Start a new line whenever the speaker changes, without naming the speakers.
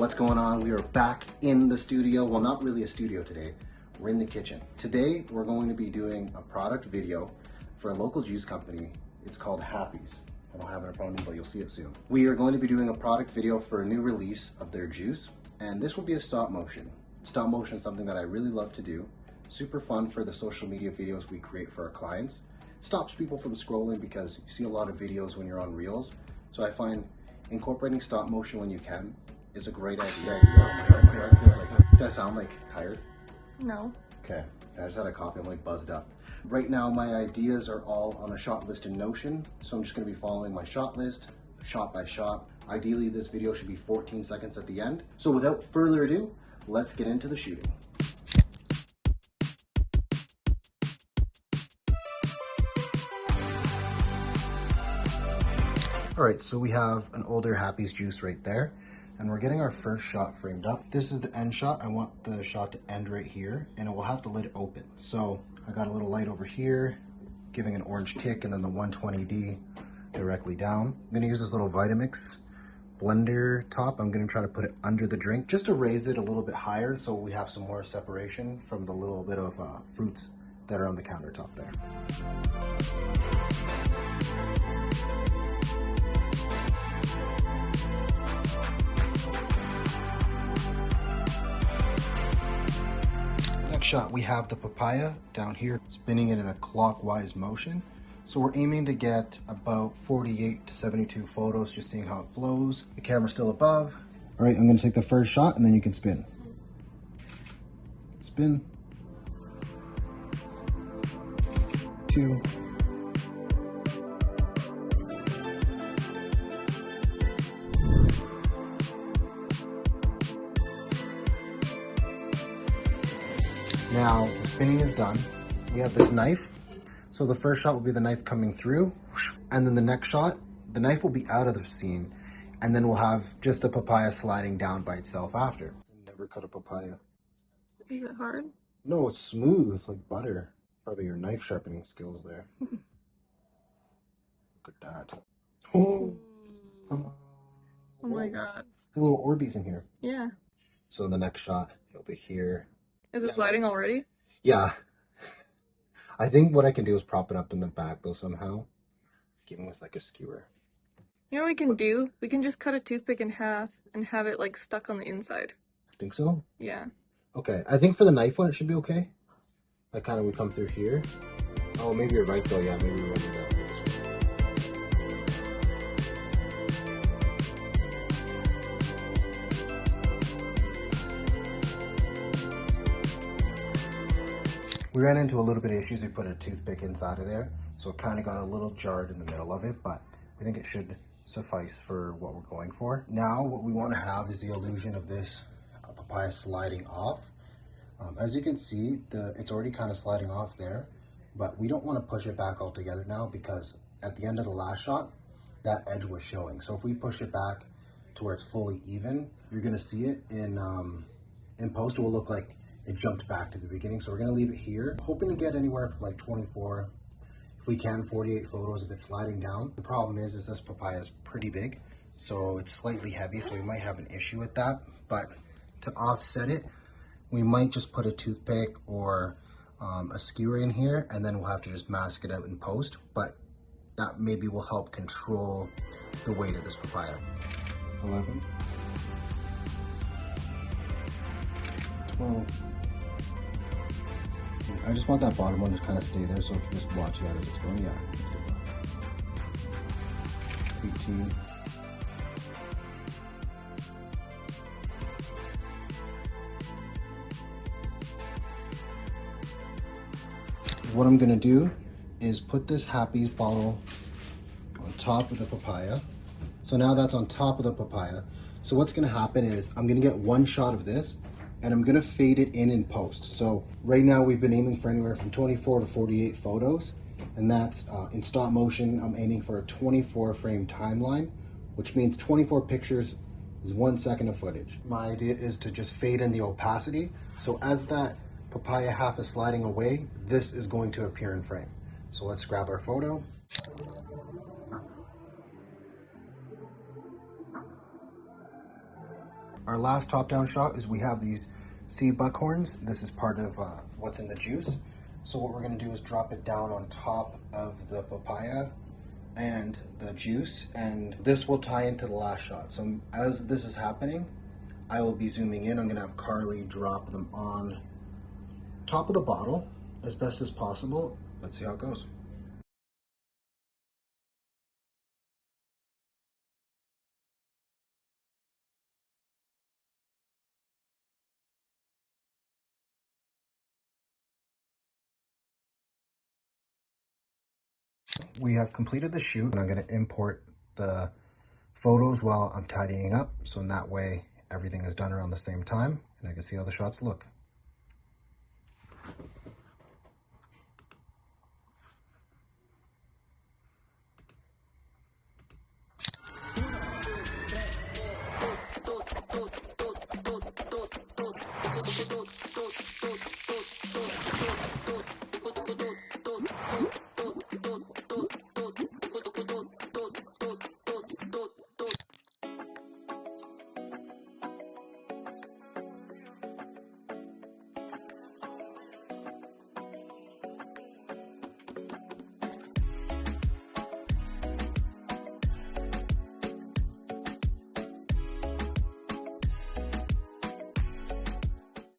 What's going on? We are back in the studio. Well, not really a studio today. We're in the kitchen. Today, we're going to be doing a product video for a local juice company. It's called Happy's. I don't have it in front of me, but you'll see it soon. We are going to be doing a product video for a new release of their juice, and this will be a stop motion. Stop motion is something that I really love to do. Super fun for the social media videos we create for our clients. Stops people from scrolling because you see a lot of videos when you're on Reels. So I find incorporating stop motion when you can is a great idea. Do I sound like tired?
No.
Okay, I just had a coffee, I'm like buzzed up. Right now my ideas are all on a shot list in Notion, so I'm just gonna be following my shot list, shot by shot. Ideally this video should be 14 seconds at the end. So without further ado, let's get into the shooting. All right, so we have an older Happy's juice right there, and we're getting our first shot framed up. This is the end shot. I want the shot to end right here, and it will have the lid open. So I got a little light over here, giving an orange kick, and then the 120D directly down. I'm gonna use this little Vitamix blender top. I'm gonna try to put it under the drink, just to raise it a little bit higher so we have some more separation from the little bit of fruits that are on the countertop there. Shot, we have the papaya down here, spinning it in a clockwise motion. So we're aiming to get about 48 to 72 photos, just seeing how it flows. The camera's still above. All right, I'm gonna take the first shot and then you can spin. Spin. 2. Now the spinning is done. We have this knife. So the first shot will be the knife coming through, and then the next shot, the knife will be out of the scene, and then we'll have just the papaya sliding down by itself after. Never cut a papaya.
Is it hard?
No, it's smooth, like butter. Probably your knife sharpening skills there. Look at that. Oh,
Oh my god.
A little Orbeez in here.
Yeah.
So the next shot, it'll be here.
Is it sliding already?
Yeah. I think what I can do is prop it up in the back though somehow. Give with like a skewer.
You know what we can do? We can just cut a toothpick in half and have it like stuck on the inside.
I think so?
Yeah.
Okay, I think for the knife one it should be okay. Like kind of we come through here. Oh, maybe you're right though. Yeah, maybe we went to that. We ran into a little bit of issues. We put a toothpick inside of there, so it kind of got a little jarred in the middle of it, but we think it should suffice for what we're going for. Now, what we want to have is the illusion of this papaya sliding off. As you can see, it's already kind of sliding off there, but we don't want to push it back altogether now because at the end of the last shot, that edge was showing. So if we push it back to where it's fully even, you're going to see it in post. It will look like it jumped back to the beginning. So we're gonna leave it here. Hoping to get anywhere from like 24, if we can, 48 photos if it's sliding down. The problem is this papaya is pretty big, so it's slightly heavy, so we might have an issue with that. But to offset it, we might just put a toothpick or a skewer in here, and then we'll have to just mask it out in post. But that maybe will help control the weight of this papaya. 11. 12. I just want that bottom one to kind of stay there, so just watch that as it's going. Yeah, let's get that. 18. What I'm gonna do is put this Happy follow on top of the papaya. So now that's on top of the papaya. So what's gonna happen is I'm gonna get one shot of this, and I'm gonna fade it in post. So right now we've been aiming for anywhere from 24 to 48 photos, and that's in stop motion. I'm aiming for a 24 frame timeline, which means 24 pictures is 1 second of footage. My idea is to just fade in the opacity. So as that papaya half is sliding away, this is going to appear in frame. So let's grab our photo. All our last top-down shot is we have these sea buckhorns. This is part of what's in the juice. So what we're gonna do is drop it down on top of the papaya and the juice, and this will tie into the last shot. So as this is happening, I will be zooming in. I'm gonna have Carly drop them on top of the bottle as best as possible. Let's see how it goes. We have completed the shoot, and I'm gonna import the photos while I'm tidying up. So in that way, everything is done around the same time, and I can see how the shots look.